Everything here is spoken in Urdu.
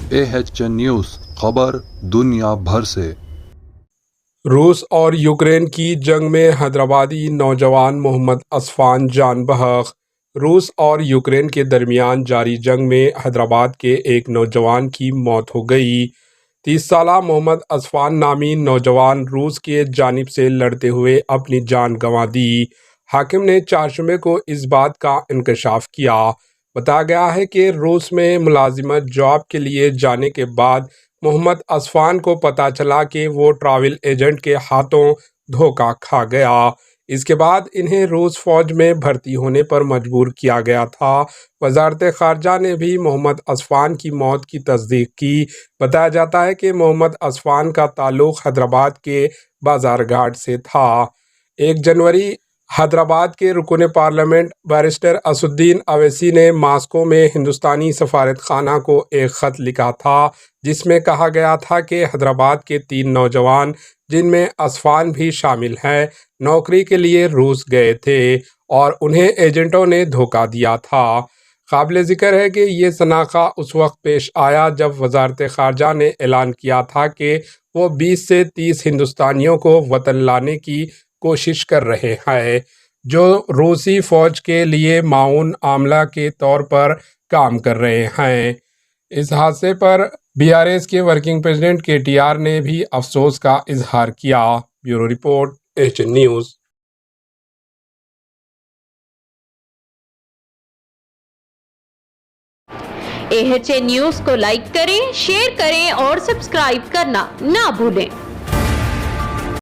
AHN نیوز خبر دنیا بھر سے۔ روس اور یوکرین کی جنگ میں حیدرآبادی نوجوان محمد اصفان جان بحق۔ روس اور یوکرین کے درمیان جاری جنگ میں حیدرآباد کے ایک نوجوان کی موت ہو گئی۔ 30 سالہ محمد اصفان نامی نوجوان روس کی جانب سے لڑتے ہوئے اپنی جان گنوا دی۔ حاکم نے چہارشنبے کو اس بات کا انکشاف کیا۔ بتایا گیا ہے کہ روس میں ملازمت جاب کے لیے جانے کے بعد محمد اصفان کو پتہ چلا کہ وہ ٹریول ایجنٹ کے ہاتھوں دھوکہ کھا گیا۔ اس کے بعد انہیں روس فوج میں بھرتی ہونے پر مجبور کیا گیا تھا۔ وزارت خارجہ نے بھی محمد اصفان کی موت کی تصدیق کی۔ بتایا جاتا ہے کہ محمد اصفان کا تعلق حیدرآباد کے بازار گھاٹ سے تھا۔ 1 جنوری حیدرآباد کے رکن پارلیمنٹ بیرسٹر اسدالدین اویسی نے ماسکو میں ہندوستانی سفارت خانہ کو ایک خط لکھا تھا، جس میں کہا گیا تھا کہ حیدرآباد کے 3 نوجوان، جن میں اصفان بھی شامل ہیں، نوکری کے لیے روس گئے تھے اور انہیں ایجنٹوں نے دھوکہ دیا تھا۔ قابل ذکر ہے کہ یہ شناخہ اس وقت پیش آیا جب وزارت خارجہ نے اعلان کیا تھا کہ وہ 20 سے 30 ہندوستانیوں کو وطن لانے کی کوشش کر رہے ہیں، جو روسی فوج کے لیے معاون عاملہ کے طور پر کام کر رہے ہیں۔ اس حادثے پر BRS کے ورکنگ پریزیڈنٹ KTR نے بھی افسوس کا اظہار کیا۔ Bureau report AHN news. AHN news کو لائک کریں، شیئر کریں اور سبسکرائب کرنا نہ بھولیں۔